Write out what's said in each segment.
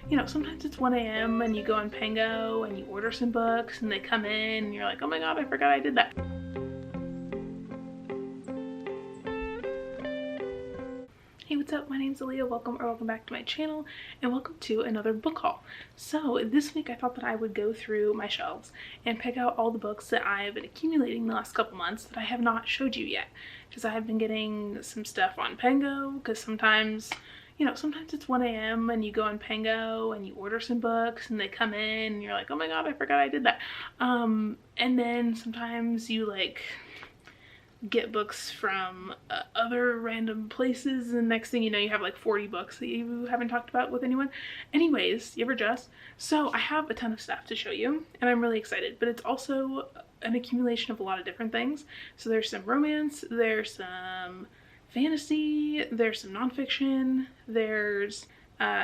you know, sometimes it's 1 a.m. and you go on Pango and you order some books and they come in and you're like, oh my god, I forgot I did that. Hey, what's up? My name's Alea. Welcome back to my channel, and welcome to another book haul. So this week I thought that I would go through my shelves and pick out all the books that I have been accumulating the last couple months that I have not showed you yet, because I have been getting some stuff on Pango, because sometimes, you know, sometimes it's 1 a.m. and you go on Pango and you order some books and they come in and you're like, oh my god, I forgot I did that. And then sometimes you like get books from other random places, and next thing you know you have like 40 books that you haven't talked about with anyone. Anyways, you ever just? So I have a ton of stuff to show you and I'm really excited, but it's also an accumulation of a lot of different things. So there's some romance, there's some fantasy, there's some nonfiction, there's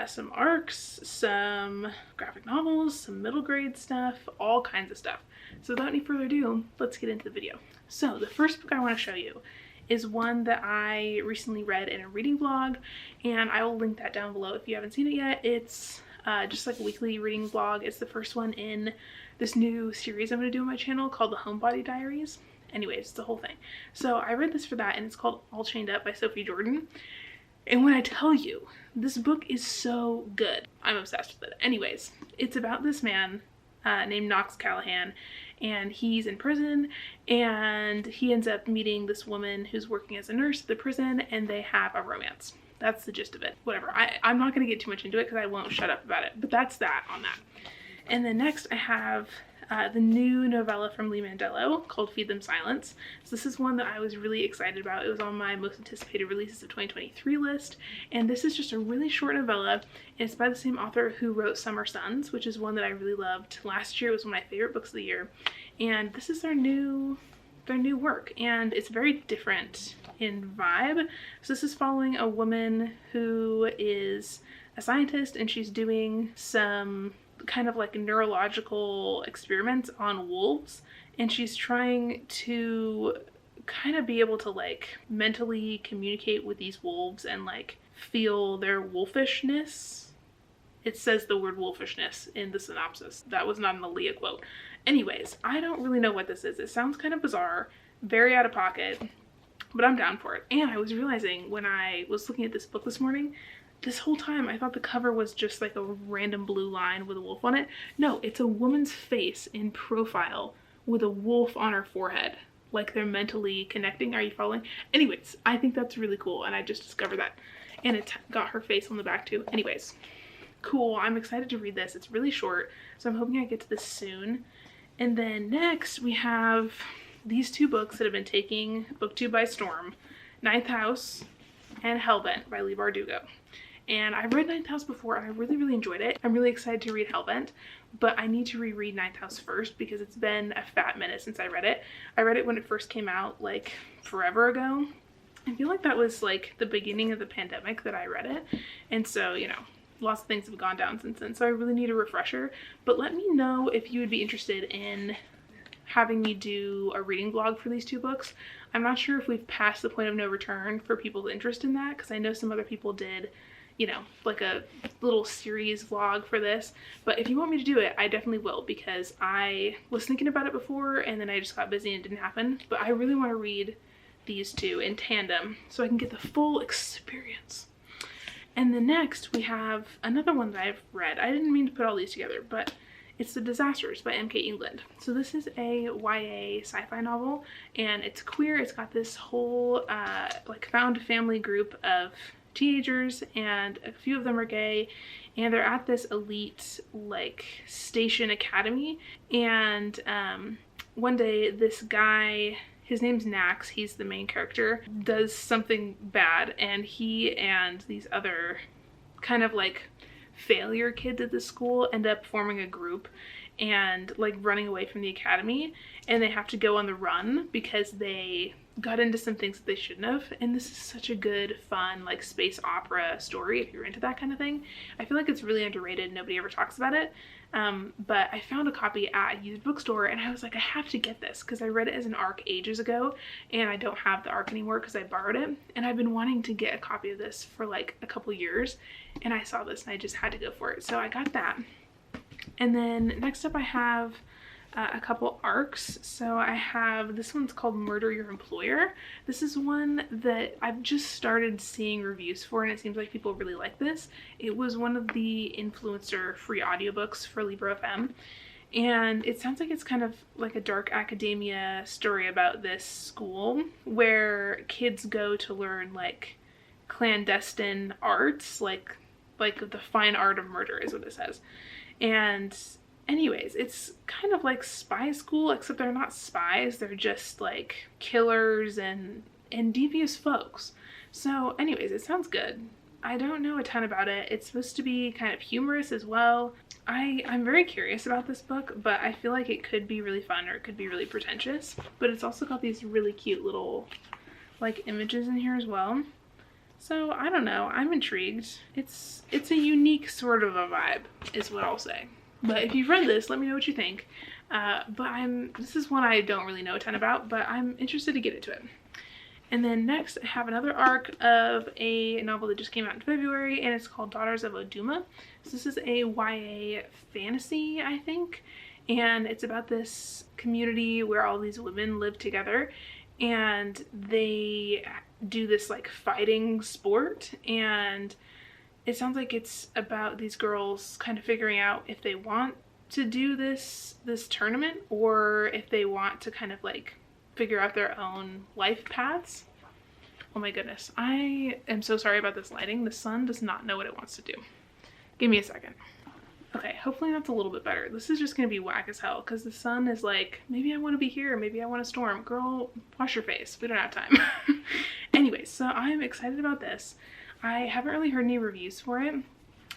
some arcs, some graphic novels, some middle grade stuff, all kinds of stuff. So without any further ado, let's get into the video. So the first book I want to show you is one that I recently read in a reading vlog, and I will link that down below if you haven't seen it yet. It's just like a weekly reading vlog. It's the first one in this new series I'm going to do on my channel called the Homebody Diaries. Anyways, it's the whole thing. So I read this for that, and it's called All Chained Up by Sophie Jordan. And when I tell you, this book is so good. I'm obsessed with it. Anyways, it's about this man named Knox Callahan, and he's in prison, and he ends up meeting this woman who's working as a nurse at the prison, and they have a romance. That's the gist of it. Whatever. I'm not going to get too much into it because I won't shut up about it, but that's that on that. And then next I have the new novella from Lee Mandello called Feed Them Silence. So this is one that I was really excited about. It was on my most anticipated releases of 2023 list, and this is just a really short novella, and it's by the same author who wrote Summer Suns, which is one that I really loved last year. It was one of my favorite books of the year, and this is their new work, and it's very different in vibe. So this is following a woman who is a scientist, and she's doing some kind of like neurological experiments on wolves, and she's trying to kind of be able to like mentally communicate with these wolves and like feel their wolfishness. It says the word wolfishness in the synopsis. That was not an Alea quote. Anyways, I don't really know what this is. It sounds kind of bizarre, very out of pocket, but I'm down for it. And I was realizing when I was looking at this book this morning, this whole time I thought the cover was just like a random blue line with a wolf on it. No, it's a woman's face in profile with a wolf on her forehead. Like they're mentally connecting. Are you following? Anyways, I think that's really cool, and I just discovered that. And it got her face on the back too. Anyways, cool. I'm excited to read this. It's really short, so I'm hoping I get to this soon. And then next we have these two books that have been taking booktube by storm. Ninth House and Hellbent by Leigh Bardugo. And I've read Ninth House before and I really enjoyed it. I'm really excited to read Hellbent, but I need to reread Ninth House first because it's been a fat minute since I read it. I read it when it first came out like forever ago. I feel like that was like the beginning of the pandemic that I read it, and so, you know, lots of things have gone down since then, so I really need a refresher. But let me know if you would be interested in having me do a reading vlog for these two books. I'm not sure if we've passed the point of no return for people's interest in that, because I know some other people did, you know, like a little series vlog for this. But if you want me to do it, I definitely will, because I was thinking about it before and then I just got busy and it didn't happen. But I really want to read these two in tandem so I can get the full experience. And then next we have another one that I've read. I didn't mean to put all these together, but it's The Disasters by M.K. England. So this is a YA sci-fi novel, and it's queer. It's got this whole like found family group of teenagers, and a few of them are gay, and they're at this elite like station academy, and one day this guy, his name's Nax, he's the main character, does something bad, and he and these other kind of like failure kids at the school end up forming a group and like running away from the academy, and they have to go on the run because they got into some things that they shouldn't have, and this is such a good, fun, like space opera story if you're into that kind of thing. I feel like it's really underrated. Nobody ever talks about it. But I found a copy at a used bookstore and I was like, I have to get this because I read it as an ARC ages ago and I don't have the ARC anymore because I borrowed it, and I've been wanting to get a copy of this for like a couple years, and I saw this and I just had to go for it, so I got that. And then next up I have a couple ARCs. So I have, this one's called Murder Your Employer. This is one that I've just started seeing reviews for, and it seems like people really like this. It was one of the influencer free audiobooks for Libro FM, and it sounds like it's kind of like a dark academia story about this school where kids go to learn like clandestine arts, like the fine art of murder is what it says. And anyways, it's kind of like spy school, except they're not spies, they're just like killers and devious folks. So anyways, it sounds good. I don't know a ton about it. It's supposed to be kind of humorous as well. I'm very curious about this book, but I feel like it could be really fun or it could be really pretentious. But it's also got these really cute little like images in here as well. So I don't know, I'm intrigued. It's a unique sort of a vibe is what I'll say. But if you've read this, let me know what you think. This is one I don't really know a ton about, but I'm interested to get into it. And then next I have another arc of a novel that just came out in February, and it's called Daughters of Oduma. So this is a YA fantasy, I think, and it's about this community where all these women live together and they do this like fighting sport, and it sounds like it's about these girls kind of figuring out if they want to do this tournament or if they want to kind of like figure out their own life paths. Oh my goodness, I am so sorry about this lighting. The sun does not know what it wants to do. Give me a second. Okay, hopefully that's a little bit better. This is just gonna be whack as hell because the sun is like, maybe I want to be here, maybe I want to storm. Girl, wash your face. We don't have time. Anyways, so I'm excited about this. I haven't really heard any reviews for it,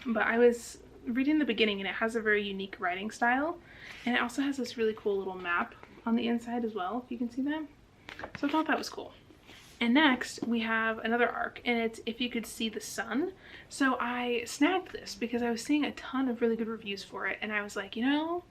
but I was reading the beginning and it has a very unique writing style, and it also has this really cool little map on the inside as well, if you can see that. So I thought that was cool. And next we have another arc, and it's If You Could See the Sun. So I snagged this because I was seeing a ton of really good reviews for it, and I was like, you know,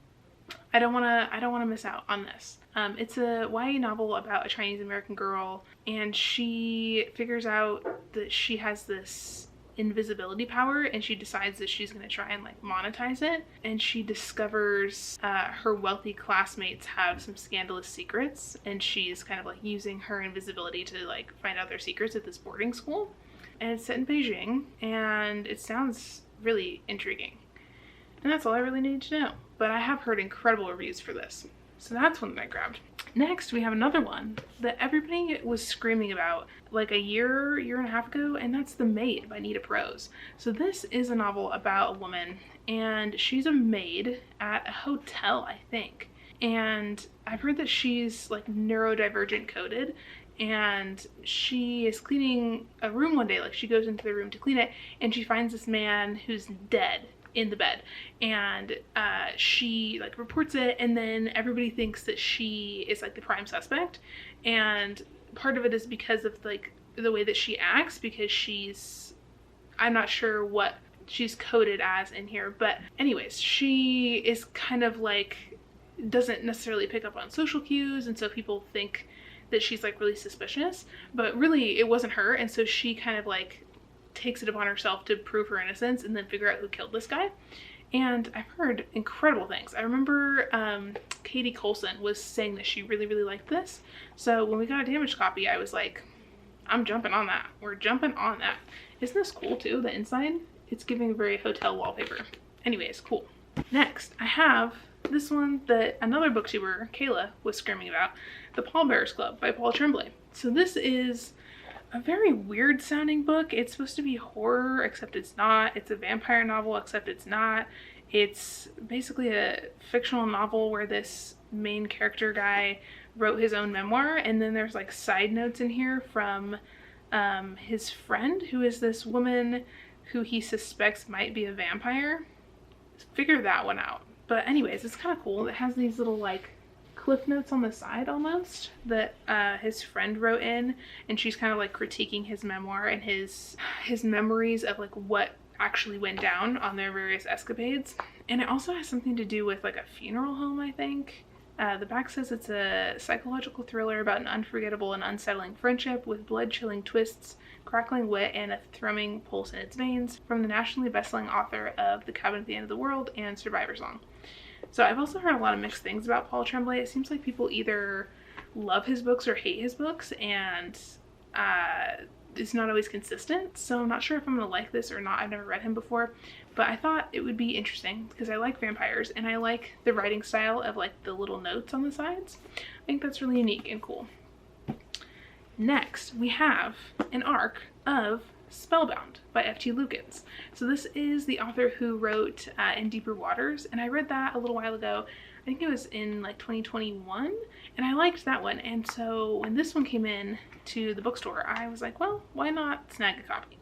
I don't want to miss out on this. It's a YA novel about a Chinese American girl, and she figures out that she has this invisibility power, and she decides that she's going to try and like monetize it. And she discovers her wealthy classmates have some scandalous secrets, and she's kind of like using her invisibility to like find out their secrets at this boarding school. And it's set in Beijing, and it sounds really intriguing. And that's all I really needed to know. But I have heard incredible reviews for this, so that's one that I grabbed. Next, we have another one that everybody was screaming about like a year and a half ago, and that's The Maid by Nita Prose. So this is a novel about a woman, and she's a maid at a hotel, I think. And I've heard that she's like neurodivergent coded, and she is cleaning a room one day. Like she goes into the room to clean it, and she finds this man who's dead in the bed, and she like reports it, and then everybody thinks that she is like the prime suspect. And part of it is because of like the way that she acts, because she's, I'm not sure what she's coded as in here, but anyways, she is kind of like doesn't necessarily pick up on social cues, and so people think that she's like really suspicious, but really it wasn't her. And so she kind of like takes it upon herself to prove her innocence and then figure out who killed this guy. And I've heard incredible things. I remember Katie Coulson was saying that she really liked this. So when we got a damaged copy, I was like, I'm jumping on that. We're jumping on that. Isn't this cool too, the inside? It's giving very hotel wallpaper. Anyways, cool. Next, I have this one that another booktuber, Kayla, was screaming about, The Pallbearers Club by Paul Tremblay. So this is a very weird sounding book. It's supposed to be horror, except it's not. It's a vampire novel, except it's not. It's basically a fictional novel where this main character guy wrote his own memoir, and then there's like side notes in here from his friend, who is this woman who he suspects might be a vampire. Figure that one out. But anyways, it's kind of cool. It has these little like cliff notes on the side almost that his friend wrote in, and she's kind of like critiquing his memoir and his memories of like what actually went down on their various escapades. And it also has something to do with like a funeral home, I think. The back says it's a psychological thriller about an unforgettable and unsettling friendship with blood-chilling twists, crackling wit, and a thrumming pulse in its veins, from the nationally best-selling author of The Cabin at the End of the World and Survivor Song. So I've also heard a lot of mixed things about Paul Tremblay. It seems like people either love his books or hate his books, and it's not always consistent. So I'm not sure if I'm gonna like this or not. I've never read him before, but I thought it would be interesting because I like vampires and I like the writing style of like the little notes on the sides. I think that's really unique and cool. Next, we have an arc of Spellbound by F.T. Lukens. So this is the author who wrote In Deeper Waters, and I read that a little while ago. I think it was in like 2021, and I liked that one. And so when this one came in to the bookstore, I was like, well, why not snag a copy?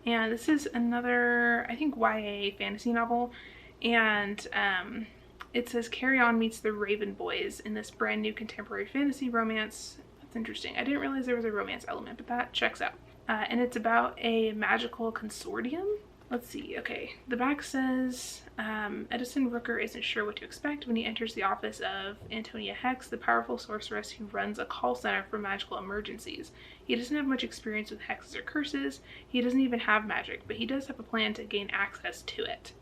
And this is another, I think, YA fantasy novel, and it says Carry On meets the Raven Boys in this brand new contemporary fantasy romance. That's interesting. I didn't realize there was a romance element, but that checks out. And it's about a magical consortium. Let's see. Okay, the back says Edison Rooker isn't sure what to expect when he enters the office of Antonia Hex, the powerful sorceress who runs a call center for magical emergencies. He doesn't have much experience with hexes or curses. He doesn't even have magic, but he does have a plan to gain access to it.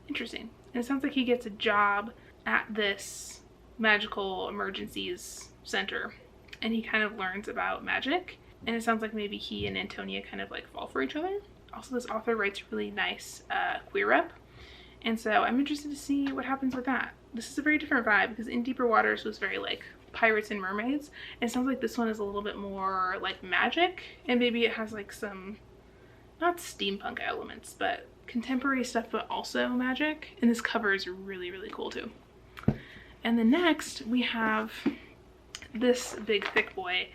Interesting. And it sounds like he gets a job at this magical emergencies center, and he kind of learns about magic. And it sounds like maybe he and Antonia kind of like fall for each other. Also, this author writes really nice queer rep, and so I'm interested to see what happens with that. This is a very different vibe because In Deeper Waters was very like pirates and mermaids, and it sounds like this one is a little bit more like magic, and maybe it has like some, not steampunk elements, but contemporary stuff, but also magic. And this cover is really, really cool too. And then next we have this big thick boy,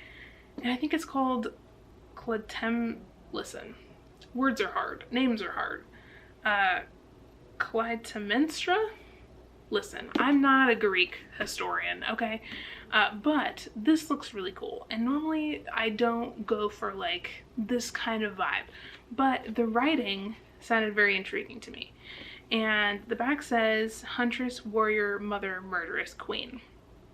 and I think it's called Listen, words are hard, names are hard. Clytemnestra? Listen, I'm not a Greek historian, okay? But this looks really cool. And normally I don't go for like this kind of vibe, but the writing sounded very intriguing to me. And the back says Huntress, Warrior, Mother, Murderous, Queen.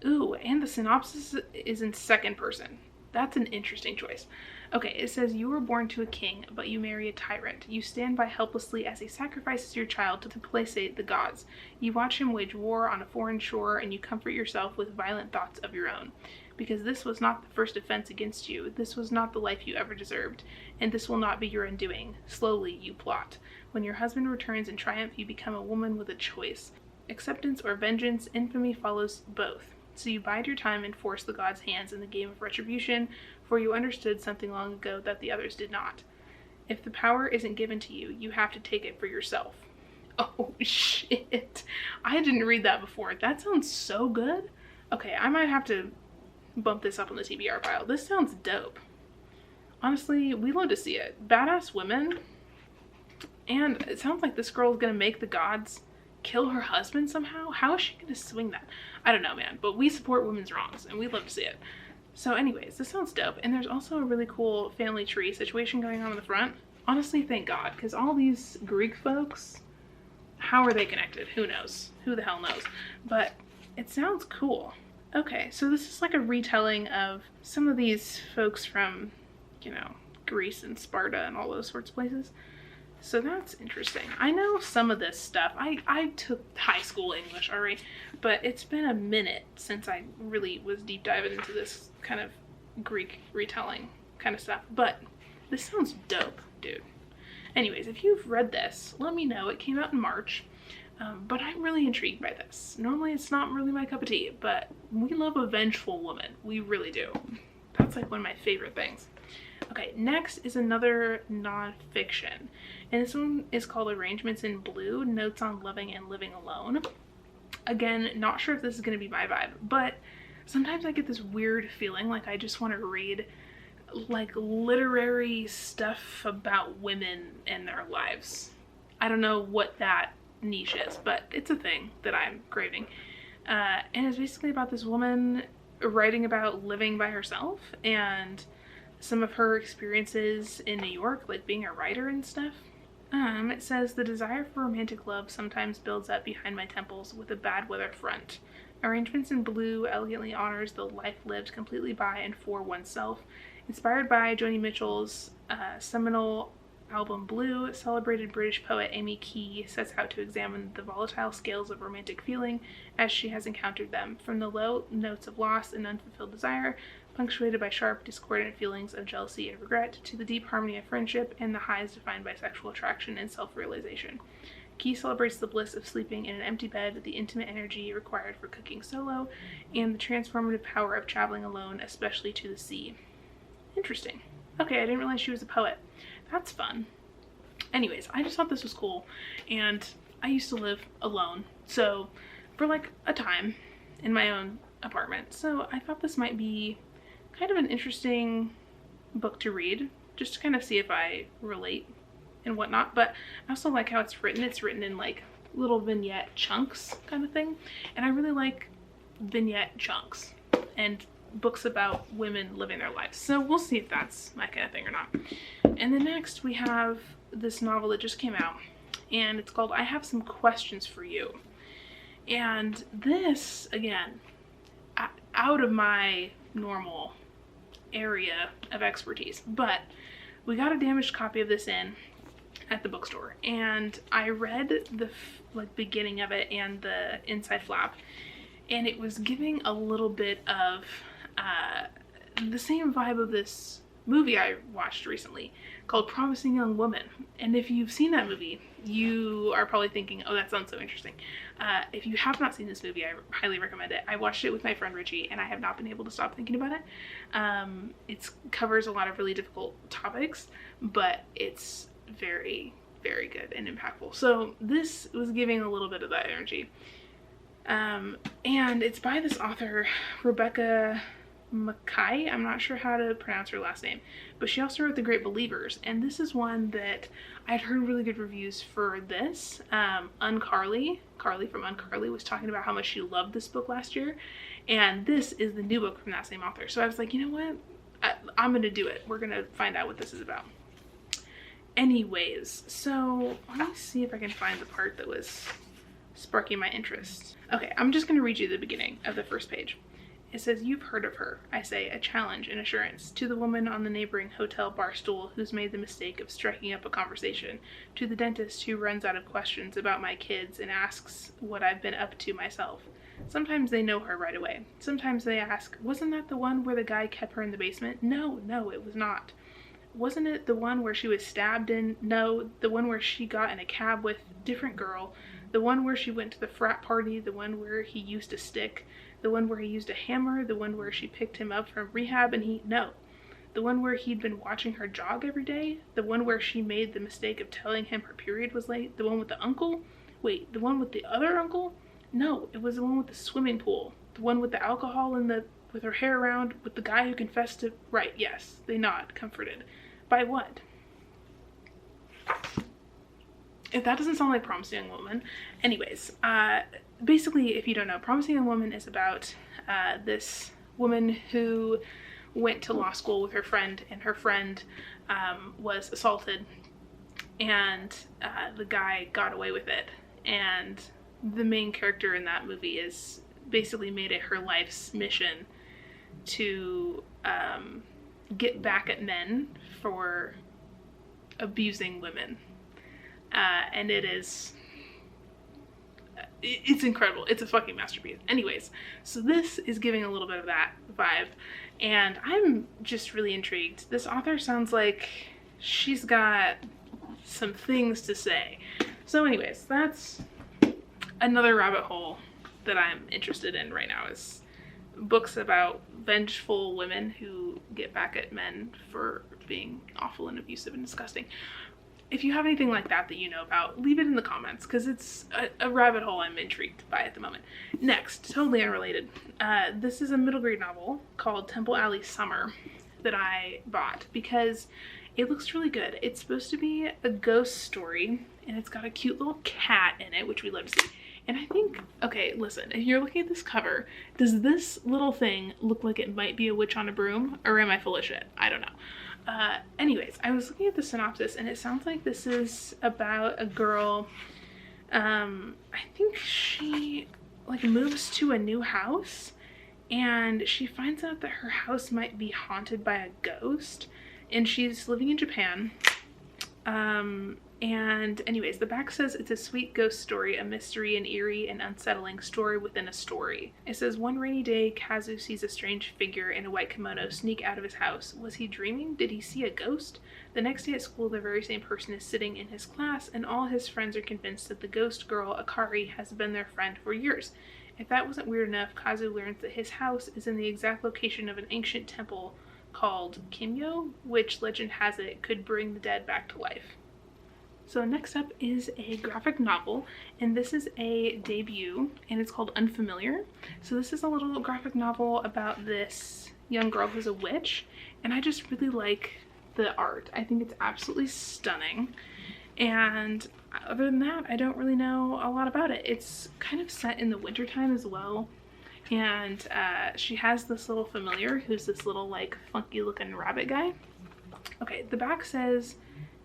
Ooh, and the synopsis is in second person. That's an interesting choice. Okay, it says you were born to a king, but you marry a tyrant. You stand by helplessly as he sacrifices your child to placate the gods. You watch him wage war on a foreign shore, and you comfort yourself with violent thoughts of your own. Because this was not the first offense against you. This was not the life you ever deserved. And this will not be your undoing. Slowly, you plot. When your husband returns in triumph, you become a woman with a choice. Acceptance or vengeance, infamy follows both. So you bide your time and force the gods' hands in the game of retribution, for you understood something long ago that the others did not. If the power isn't given to you, you have to take it for yourself. Oh shit. I didn't read that before. That sounds so good. Okay, I might have to bump this up on the TBR pile. This sounds dope. Honestly, we love to see it. Badass women. And it sounds like this girl is gonna make the gods kill her husband somehow. How is she gonna swing that? I don't know, man, but we support women's wrongs and we love to see it. So anyways, this sounds dope. And there's also a really cool family tree situation going on in the front. Honestly, thank God, because all these Greek folks, how are they connected? Who knows? Who the hell knows? But it sounds cool. Okay, so this is like a retelling of some of these folks from, you know, Greece and Sparta and all those sorts of places. So that's interesting. I know some of this stuff. I took high school English already, but it's been a minute since I really was deep diving into this kind of Greek retelling kind of stuff. But this sounds dope, dude. Anyways, if you've read this, let me know. It came out in March, but I'm really intrigued by this. Normally it's not really my cup of tea, but we love a vengeful woman. We really do. That's like one of my favorite things. Okay, next is another nonfiction, and this one is called Arrangements in Blue, Notes on Loving and Living Alone. Again, not sure if this is going to be my vibe, but sometimes I get this weird feeling like I just want to read like literary stuff about women and their lives. I don't know what that niche is, but it's a thing that I'm craving. And it's basically about this woman writing about living by herself and some of her experiences in New York, like being a writer and stuff. It says, the desire for romantic love sometimes builds up behind my temples with a bad weather front. Arrangements in blue elegantly honors the life lived completely by and for oneself. Inspired by Joni Mitchell's seminal album Blue, celebrated British poet Amy Key sets out to examine the volatile scales of romantic feeling as she has encountered them, from the low notes of loss and unfulfilled desire, punctuated by sharp, discordant feelings of jealousy and regret, to the deep harmony of friendship and the highs defined by sexual attraction and self-realization. Key celebrates the bliss of sleeping in an empty bed, the intimate energy required for cooking solo, and the transformative power of traveling alone, especially to the sea. Interesting. Okay, I didn't realize she was a poet. That's fun. Anyways, I just thought this was cool, and I used to live alone, so for like a time in my own apartment, so I thought this might be kind of an interesting book to read, just to kind of see if I relate and whatnot. But I also like how it's written. It's written in like little vignette chunks kind of thing, and I really like vignette chunks and books about women living their lives, so we'll see if that's my kind of thing or not. And then next we have this novel that just came out, and it's called I Have Some Questions for You. And this, again, out of my normal area of expertise, but we got a damaged copy of this in at the bookstore, and I read the beginning of it and the inside flap, and it was giving a little bit of the same vibe of this movie I watched recently called Promising Young Woman. And if you've seen that movie, you are probably thinking, oh, that sounds so interesting. If you have not seen this movie, I highly recommend it. I watched it with my friend Richie, and I have not been able to stop thinking about it. It covers a lot of really difficult topics, but it's very, very good and impactful. So this was giving a little bit of that energy. And it's by this author, Rebecca Mackay. I'm not sure how to pronounce her last name, but she also wrote The Great Believers, and this is one that I'd heard really good reviews for this. Carly from Uncarly was talking about how much she loved this book last year, and this is the new book from that same author. So I was like, you know what? I'm gonna do it. We're gonna find out what this is about. Anyways, so let me see if I can find the part that was sparking my interest. Okay, I'm just gonna read you the beginning of the first page. It says, you've heard of her, I say, a challenge and assurance, to the woman on the neighboring hotel bar stool who's made the mistake of striking up a conversation, to the dentist who runs out of questions about my kids and asks what I've been up to myself. Sometimes they know her right away. Sometimes they ask, wasn't that the one where the guy kept her in the basement? No, it was not. Wasn't it the one where she was stabbed in? No, the one where she got in a cab with different girl, the one where she went to the frat party, the one where he used a stick, the one where he used a hammer, the one where she picked him up from rehab and no. The one where he'd been watching her jog every day, the one where she made the mistake of telling him her period was late, the one with the uncle? Wait, the one with the other uncle? No, it was the one with the swimming pool, the one with the alcohol and with her hair around, with the guy who confessed to, right, yes, they nod, comforted. By what? If that doesn't sound like Promising Young Woman. Anyways, basically, if you don't know, Promising Young Woman is about this woman who went to law school with her friend, and her friend was assaulted, and the guy got away with it. And the main character in that movie is basically made it her life's mission to get back at men for abusing women. And it's incredible. It's a fucking masterpiece. Anyways, so this is giving a little bit of that vibe, and I'm just really intrigued. This author sounds like she's got some things to say. So anyways, that's another rabbit hole that I'm interested in right now, is books about vengeful women who get back at men for being awful and abusive and disgusting. If you have anything like that you know about, leave it in the comments, because it's a rabbit hole I'm intrigued by at the moment. Next, totally unrelated, this is a middle grade novel called Temple Alley Summer that I bought because it looks really good. It's supposed to be a ghost story, and it's got a cute little cat in it, which we love to see. And I think, okay, listen, if you're looking at this cover, does this little thing look like it might be a witch on a broom, or am I full of shit? I don't know. Anyways, I was looking at the synopsis and it sounds like this is about a girl, I think she like moves to a new house and she finds out that her house might be haunted by a ghost, and she's living in Japan. And anyways, the back says it's a sweet ghost story, a mystery, an eerie and unsettling story within a story. It says, one rainy day, Kazu sees a strange figure in a white kimono sneak out of his house. Was he dreaming? Did he see a ghost? The next day at school, the very same person is sitting in his class, and all his friends are convinced that the ghost girl, Akari, has been their friend for years. If that wasn't weird enough, Kazu learns that his house is in the exact location of an ancient temple called Kimyo, which legend has it could bring the dead back to life. So next up is a graphic novel, and this is a debut, and it's called Unfamiliar. So this is a little graphic novel about this young girl who's a witch, and I just really like the art. I think it's absolutely stunning, and other than that, I don't really know a lot about it. It's kind of set in the wintertime as well, and she has this little familiar who's this little like funky looking rabbit guy. Okay, the back says,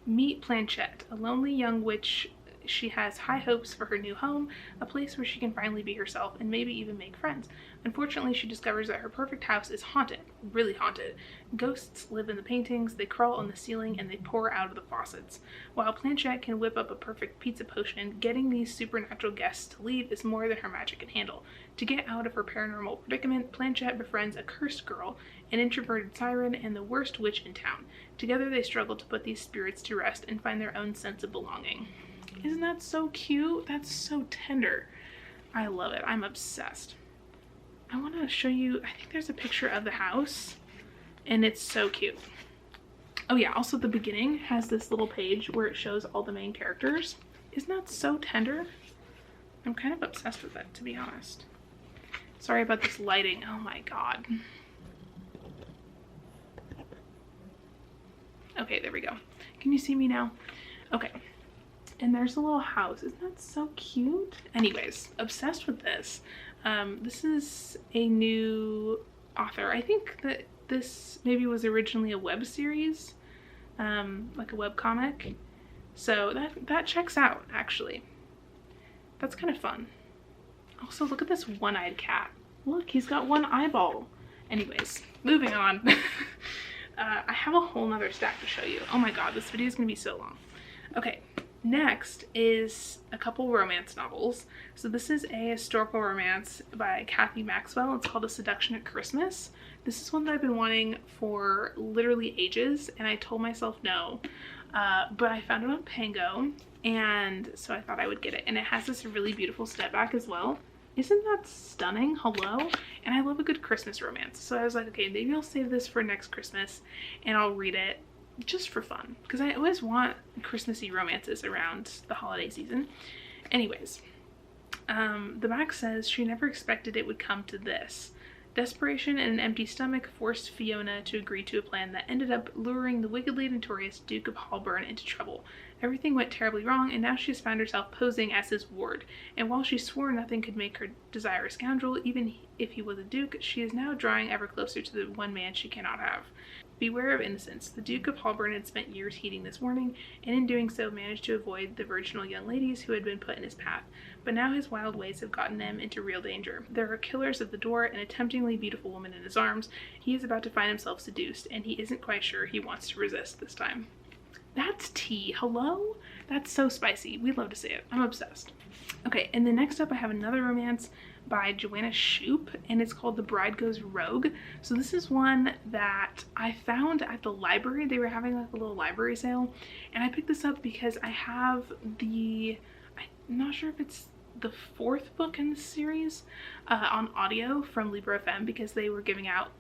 meet Planchette, a lonely young witch. She has high hopes for her new home, a place where she can finally be herself and maybe even make friends. Unfortunately, she discovers that her perfect house is haunted, really haunted. Ghosts live in the paintings, they crawl on the ceiling, and they pour out of the faucets. While Planchette can whip up a perfect pizza potion, getting these supernatural guests to leave is more than her magic can handle. To get out of her paranormal predicament, Planchette befriends a cursed girl, an introverted siren, and the worst witch in town. Together they struggle to put these spirits to rest and find their own sense of belonging. Isn't that so cute? That's so tender. I love it. I'm obsessed. I want to show you, I think there's a picture of the house, and it's so cute. Oh yeah, also the beginning has this little page where it shows all the main characters. Isn't that so tender? I'm kind of obsessed with it, to be honest. Sorry about this lighting. Oh my god. Okay, there we go. Can you see me now? Okay. And there's a little house. Isn't that so cute? Anyways, obsessed with this. This is a new author. I think that this maybe was originally a web series, like a web comic. So that checks out, actually. That's kind of fun. Also, look at this one-eyed cat. Look, he's got one eyeball. Anyways, moving on. I have a whole nother stack to show you. Oh my god, this video is gonna be so long. Okay. Next is a couple romance novels. So this is a historical romance by Kathy Maxwell. It's called A Seduction at Christmas. This is one that I've been wanting for literally ages, and I told myself no. But I found it on Pango, and so I thought I would get it. And it has this really beautiful step back as well. Isn't that stunning? Hello? And I love a good Christmas romance. So I was like, okay, maybe I'll save this for next Christmas and I'll read it just for fun, because I always want Christmassy romances around the holiday season. Anyways, the back says, she never expected it would come to this. Desperation and an empty stomach forced Fiona to agree to a plan that ended up luring the wickedly notorious Duke of Holborn into trouble. Everything went terribly wrong, and now she has found herself posing as his ward. And while she swore nothing could make her desire a scoundrel, even if he was a duke, she is now drawing ever closer to the one man she cannot have. Beware of innocence. The Duke of Holborn had spent years heeding this warning, and in doing so managed to avoid the virginal young ladies who had been put in his path. But now his wild ways have gotten them into real danger. There are killers at the door and a temptingly beautiful woman in his arms. He is about to find himself seduced, and he isn't quite sure he wants to resist this time. That's tea. Hello? That's so spicy. We love to see it. I'm obsessed. Okay, and then next up I have another romance by Joanna Shoup, and it's called The Bride Goes Rogue. So this is one that I found at the library. They were having like a little library sale, and I picked this up because I have I'm not sure if it's the 4th book in the series on audio from Libro FM, because they were giving out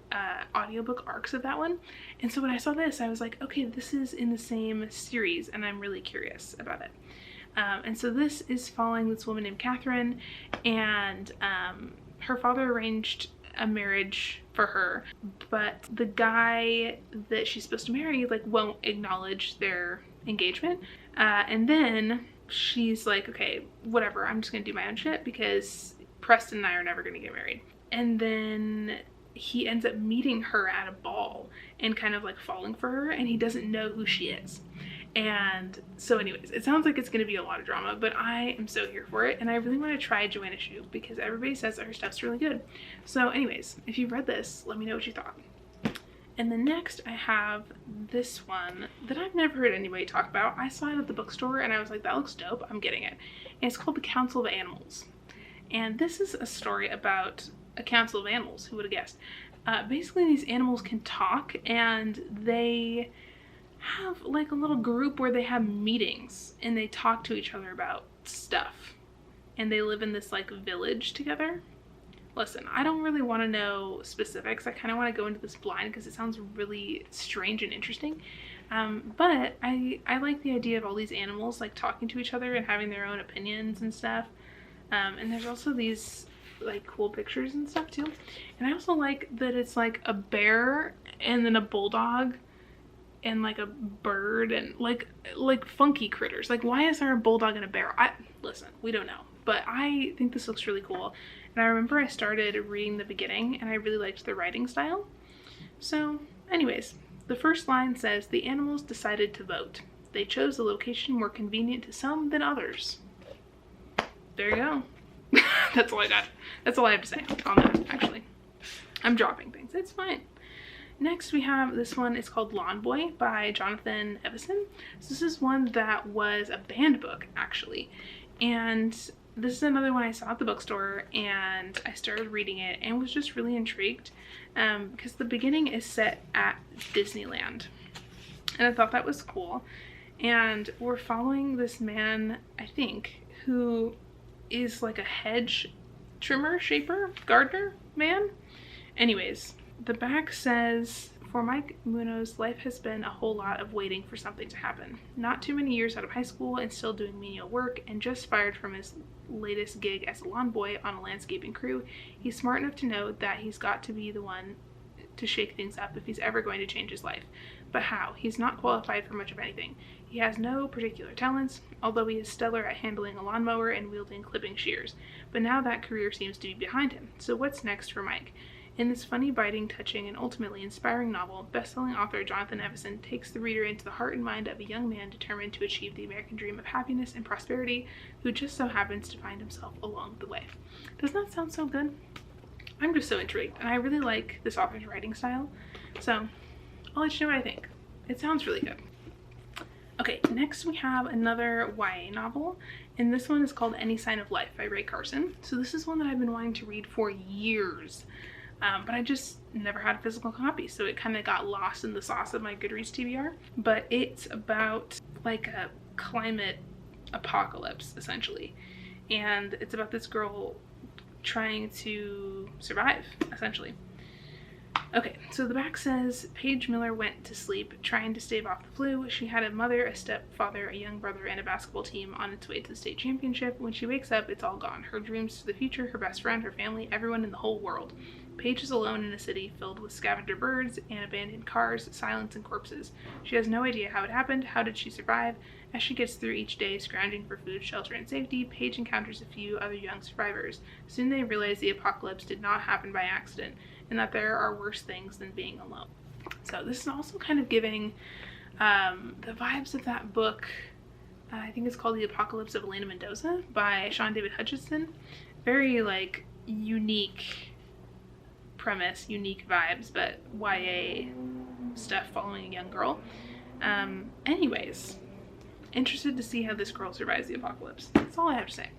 audiobook arcs of that one. And so when I saw this, I was like, okay, this is in the same series, and I'm really curious about it. And so this is following this woman named Catherine, and her father arranged a marriage for her, but the guy that she's supposed to marry like won't acknowledge their engagement, and then she's like, okay, whatever, I'm just gonna do my own shit because Preston and I are never gonna get married. And then he ends up meeting her at a ball and kind of like falling for her, and he doesn't know who she is. And so anyways, it sounds like it's going to be a lot of drama, but I am so here for it, and I really want to try Joanna Shu because everybody says that her stuff's really good. So anyways, if you've read this, let me know what you thought. And then next I have this one that I've never heard anybody talk about. I saw it at the bookstore and I was like, that looks dope, I'm getting it. And it's called The Council of Animals. And this is a story about a council of animals. Who would have guessed? Basically these animals can talk, and they have like a little group where they have meetings and they talk to each other about stuff, and they live in this like village together. Listen, I don't really want to know specifics. I kind of want to go into this blind because it sounds really strange and interesting. But I like the idea of all these animals like talking to each other and having their own opinions and stuff. And there's also these like cool pictures and stuff too. And I also like that it's like a bear and then a bulldog and like a bird and like funky critters. Like, why is there a bulldog and a bear? Listen, we don't know, but I think this looks really cool. And I remember I started reading the beginning and I really liked the writing style. So anyways, the first line says, the animals decided to vote. They chose a location more convenient to some than others. There you go. That's all I got. That's all I have to say on that, actually. I'm dropping things. It's fine. Next we have this one. It's called Lawn Boy by Jonathan Evison. So this is one that was a banned book, actually. And this is another one I saw at the bookstore, and I started reading it and was just really intrigued because the beginning is set at Disneyland. And I thought that was cool. And we're following this man, I think, who is like a hedge trimmer, shaper, gardener man. Anyways, the back says, for Mike Munoz, life has been a whole lot of waiting for something to happen. Not too many years out of high school and still doing menial work, and just fired from his latest gig as a lawn boy on a landscaping crew. He's smart enough to know that he's got to be the one to shake things up if he's ever going to change his life. But how? He's not qualified for much of anything. He has no particular talents, although he is stellar at handling a lawnmower and wielding clipping shears. But now that career seems to be behind him. So what's next for Mike? In this funny, biting, touching, and ultimately inspiring novel, best-selling author Jonathan Evison takes the reader into the heart and mind of a young man determined to achieve the American dream of happiness and prosperity, who just so happens to find himself along the way. Doesn't that sound so good? I'm just so intrigued, and I really like this author's writing style, so I'll let you know what I think. It sounds really good. Okay, next we have another YA novel, and this one is called Any Sign of Life by Ray Carson. So this is one that I've been wanting to read for years, but I just never had a physical copy, so it kind of got lost in the sauce of my Goodreads TBR. But it's about like a climate apocalypse, essentially, and it's about this girl trying to survive, essentially. Okay, so the back says, Paige Miller went to sleep trying to stave off the flu. She had a mother, a stepfather, a young brother, and a basketball team on its way to the state championship. When she wakes up, it's all gone. Her dreams to the future, her best friend, her family, everyone in the whole world. Paige is alone in a city filled with scavenger birds and abandoned cars, silence, and corpses. She has no idea how it happened. How did she survive? As she gets through each day scrounging for food, shelter, and safety, Paige encounters a few other young survivors. Soon they realize the apocalypse did not happen by accident, and that there are worse things than being alone. So this is also kind of giving the vibes of that book. I think it's called The Apocalypse of Elena Mendoza by Sean David Hutchinson. Very like unique premise, unique vibes, but YA stuff following a young girl. Anyways, interested to see how this girl survives the apocalypse. That's all I have to say.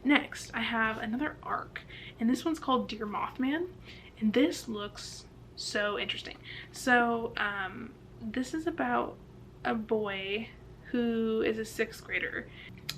Next, I have another arc, and this one's called Dear Mothman, and this looks so interesting. So this is about a boy who is a 6th grader.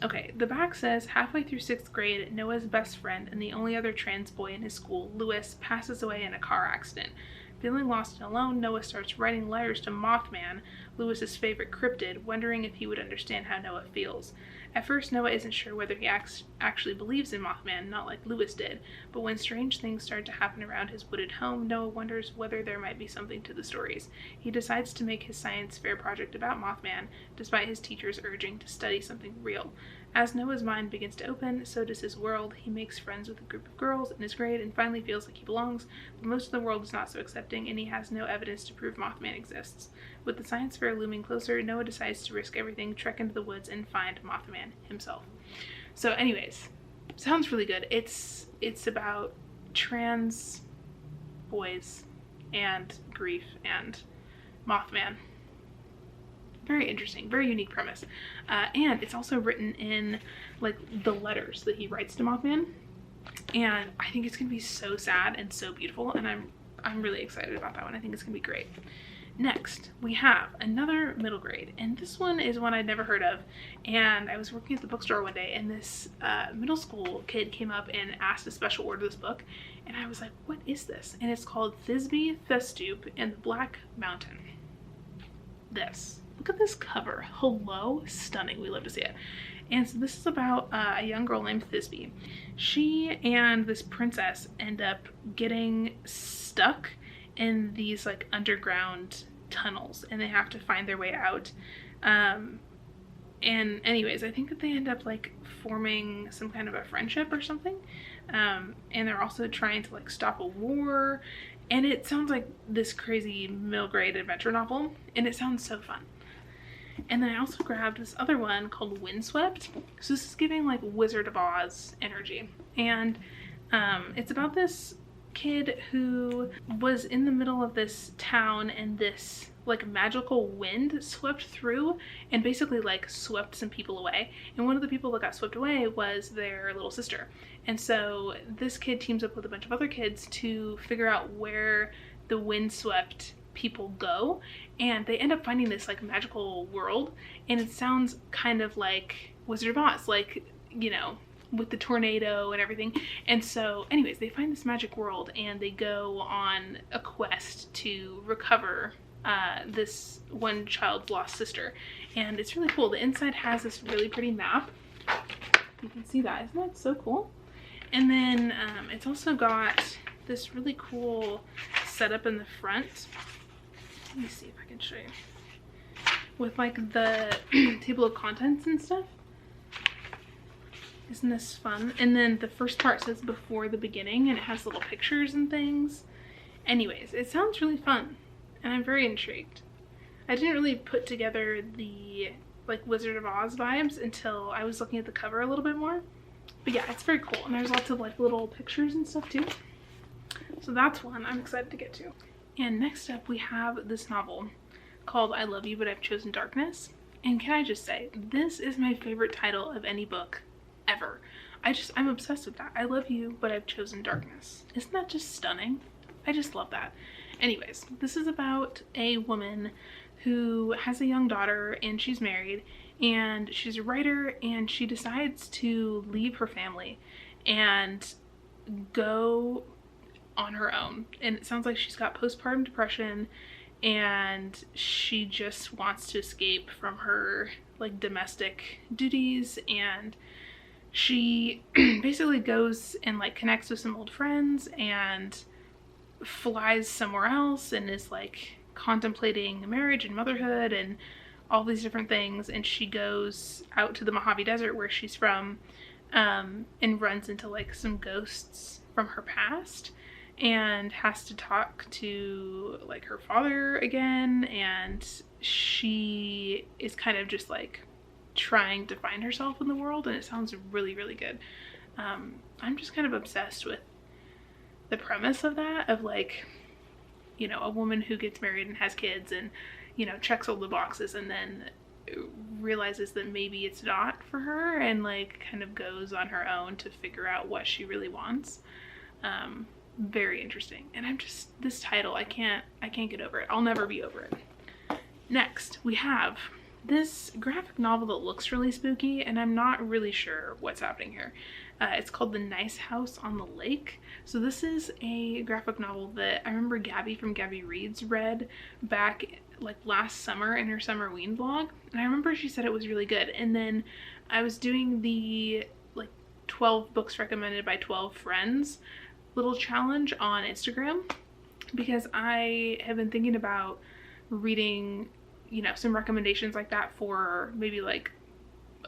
Okay, the back says, halfway through 6th grade, Noah's best friend and the only other trans boy in his school, Lewis, passes away in a car accident. Feeling lost and alone, Noah starts writing letters to Mothman, Lewis's favorite cryptid, wondering if he would understand how Noah feels. At first, Noah isn't sure whether he actually believes in Mothman, not like Lewis did, but when strange things start to happen around his wooded home, Noah wonders whether there might be something to the stories. He decides to make his science fair project about Mothman, despite his teachers urging to study something real. As Noah's mind begins to open, so does his world. He makes friends with a group of girls in his grade and finally feels like he belongs, but most of the world is not so accepting, and he has no evidence to prove Mothman exists. With the science fair looming closer, Noah decides to risk everything, trek into the woods, and find Mothman himself. So anyways, sounds really good. It's about trans boys and grief and Mothman. Very interesting, very unique premise. And it's also written in like the letters that he writes to Mothman. And I think it's gonna be so sad and so beautiful, and I'm really excited about that one. I think it's gonna be great. Next, we have another middle grade, and this one is one I'd never heard of. And I was working at the bookstore one day, and this middle school kid came up and asked to special order this book, and I was like, what is this? And it's called Thisbe Thestoop and the Black Mountain. This. Look at this cover. Hello? Stunning. We love to see it. And so this is about a young girl named Thisbe. She and this princess end up getting stuck in these like underground tunnels, and they have to find their way out. And anyways, I think that they end up like forming some kind of a friendship or something. And they're also trying to like stop a war. And it sounds like this crazy middle grade adventure novel, and it sounds so fun. And then I also grabbed this other one called Windswept. So this is giving like Wizard of Oz energy. And it's about this kid who was in the middle of this town, and this like magical wind swept through and basically like swept some people away. And one of the people that got swept away was their little sister. And so this kid teams up with a bunch of other kids to figure out where the windswept people go, and they end up finding this like magical world, and it sounds kind of like Wizard of Oz, like, you know, with the tornado and everything. And so anyways, they find this magic world, and they go on a quest to recover this one child's lost sister. And it's really cool. The inside has this really pretty map. You can see that. Isn't that so cool? And then it's also got this really cool setup in the front. Let me see if I can show you. With like the table of contents and stuff. Isn't this fun? And then the first part says before the beginning, and it has little pictures and things. Anyways, it sounds really fun, and I'm very intrigued. I didn't really put together the like Wizard of Oz vibes until I was looking at the cover a little bit more. But yeah, it's very cool, and there's lots of like little pictures and stuff too. So that's one I'm excited to get to. And next up we have this novel called I Love You But I've Chosen Darkness. And can I just say, this is my favorite title of any book ever. I'm obsessed with that. I love you, but I've chosen darkness. Isn't that just stunning? I just love that. Anyways, this is about a woman who has a young daughter, and she's married, and she's a writer, and she decides to leave her family and go on her own. And it sounds like she's got postpartum depression, and she just wants to escape from her like domestic duties, and she basically goes and like connects with some old friends and flies somewhere else and is like contemplating marriage and motherhood and all these different things. And she goes out to the Mojave Desert where she's from, and runs into like some ghosts from her past, and has to talk to like her father again, and she is kind of just like trying to find herself in the world, and it sounds really, really good. I'm just kind of obsessed with the premise of that, of like, you know, a woman who gets married and has kids and, you know, checks all the boxes, and then realizes that maybe it's not for her, and like kind of goes on her own to figure out what she really wants. Very interesting. And I'm just, this title, I can't get over it. I'll never be over it. Next, we have this graphic novel that looks really spooky, and I'm not really sure what's happening here. It's called The Nice House on the Lake. So this is a graphic novel that I remember Gabby from Gabby Reads read back like last summer in her Summerween vlog, and I remember she said it was really good. And then I was doing the like 12 books recommended by 12 friends little challenge on Instagram, because I have been thinking about reading, you know, some recommendations like that for maybe like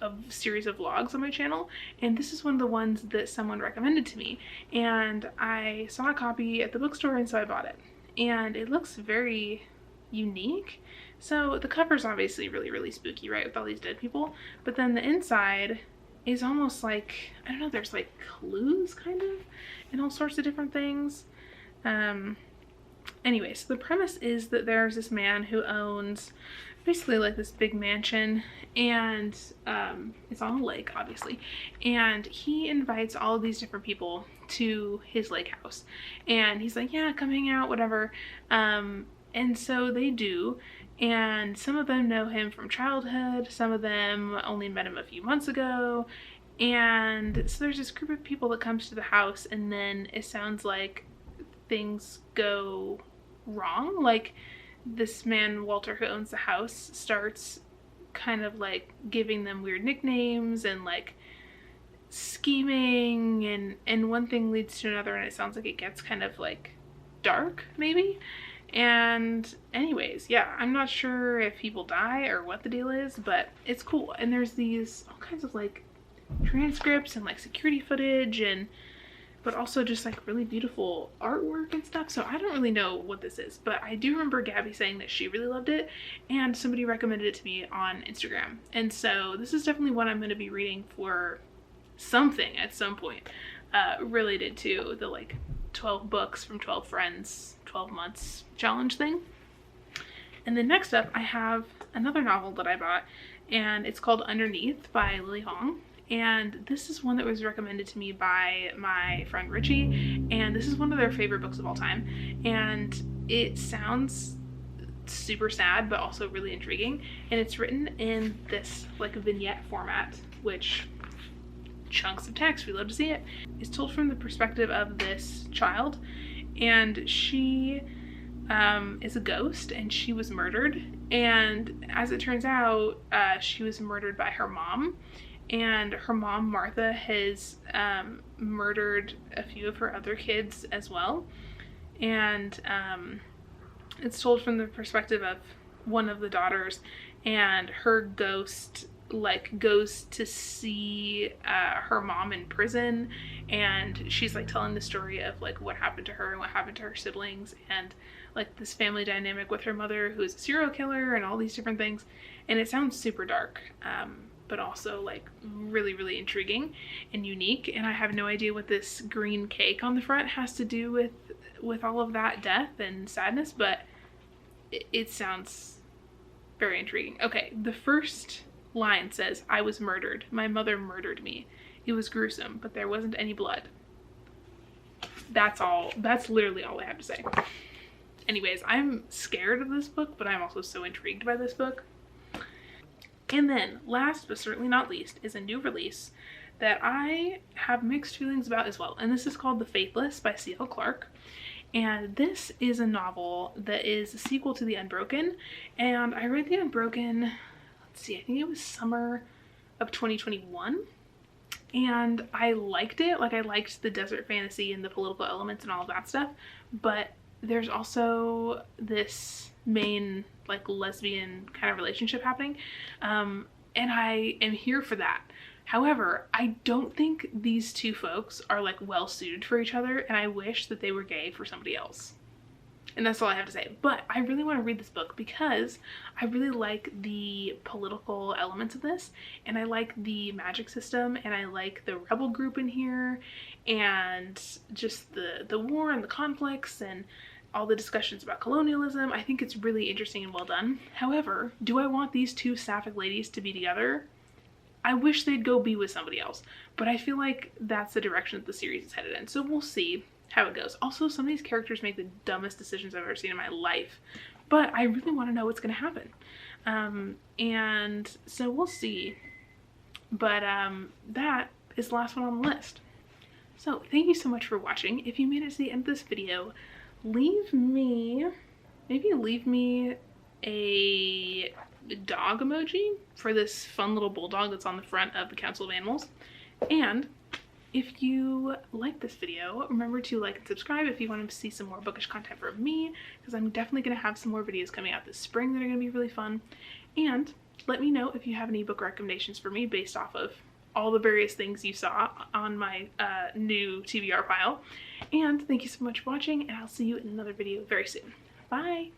a series of vlogs on my channel, and this is one of the ones that someone recommended to me, and I saw a copy at the bookstore, and so I bought it. And it looks very unique. So the cover's obviously really spooky, right, with all these dead people, but then the inside is almost like, I don't know, there's like clues kind of and all sorts of different things. Anyway, so the premise is that there's this man who owns basically like this big mansion, and it's on a lake, obviously, and he invites all of these different people to his lake house, and he's like, yeah, come hang out, whatever. And so they do, and some of them know him from childhood, some of them only met him a few months ago, and so there's this group of people that comes to the house, and then it sounds like things go wrong. Like, this man, Walter, who owns the house, starts kind of like giving them weird nicknames and like scheming, and one thing leads to another, and it sounds like it gets kind of like dark, maybe. And anyways, yeah, I'm not sure if people die or what the deal is, but it's cool. And there's these all kinds of like transcripts and like security footage, and but also just like really beautiful artwork and stuff. So I don't really know what this is, but I do remember Gabby saying that she really loved it, and somebody recommended it to me on Instagram. And so this is definitely one I'm going to be reading for something at some point, related to the like 12 books from 12 friends, 12 months challenge thing. And then next up, I have another novel that I bought, and it's called Underneath by Lily Hong. And this is one that was recommended to me by my friend Richie, and this is one of their favorite books of all time. And it sounds super sad, but also really intriguing. And it's written in this like vignette format, which chunks of text, we love to see it. It's told from the perspective of this child, and she is a ghost, and she was murdered. And as it turns out, she was murdered by her mom. And her mom, Martha, has murdered a few of her other kids as well. And it's told from the perspective of one of the daughters, and her ghost like goes to see her mom in prison, and she's like telling the story of like what happened to her and what happened to her siblings, and like this family dynamic with her mother, who is a serial killer, and all these different things. And it sounds super dark, but also like really intriguing and unique. And I have no idea what this green cake on the front has to do with all of that death and sadness, but it sounds very intriguing. Okay, the first line says, "I was murdered. My mother murdered me. It was gruesome, but there wasn't any blood." That's all. That's literally all I have to say. Anyways, I'm scared of this book, but I'm also so intrigued by this book. And then, last but certainly not least, is a new release that I have mixed feelings about as well. And this is called The Faithless by C.L. Clarke. And this is a novel that is a sequel to The Unbroken. And I read The Unbroken, let's see, I think it was summer of 2021. And I liked it. Like, I liked the desert fantasy and the political elements and all of that stuff. But there's also this main like lesbian kind of relationship happening, and I am here for that. However, I don't think these two folks are like well suited for each other, and I wish that they were gay for somebody else. And that's all I have to say. But I really want to read this book because I really like the political elements of this, and I like the magic system, and I like the rebel group in here, and just the war and the conflicts and all the discussions about colonialism. I think it's really interesting and well done. However, do I want these two sapphic ladies to be together? I wish they'd go be with somebody else, but I feel like that's the direction that the series is headed in, so we'll see how it goes. Also, some of these characters make the dumbest decisions I've ever seen in my life, but I really want to know what's going to happen. And so we'll see. But that is the last one on the list. So thank you so much for watching. If you made it to the end of this video, leave me a dog emoji for this fun little bulldog that's on the front of the Council of Animals. And if you like this video, remember to like and subscribe if you want to see some more bookish content from me, because I'm definitely going to have some more videos coming out this spring that are going to be really fun. And let me know if you have any book recommendations for me based off of all the various things you saw on my new TBR pile. And thank you so much for watching, and I'll see you in another video very soon. Bye!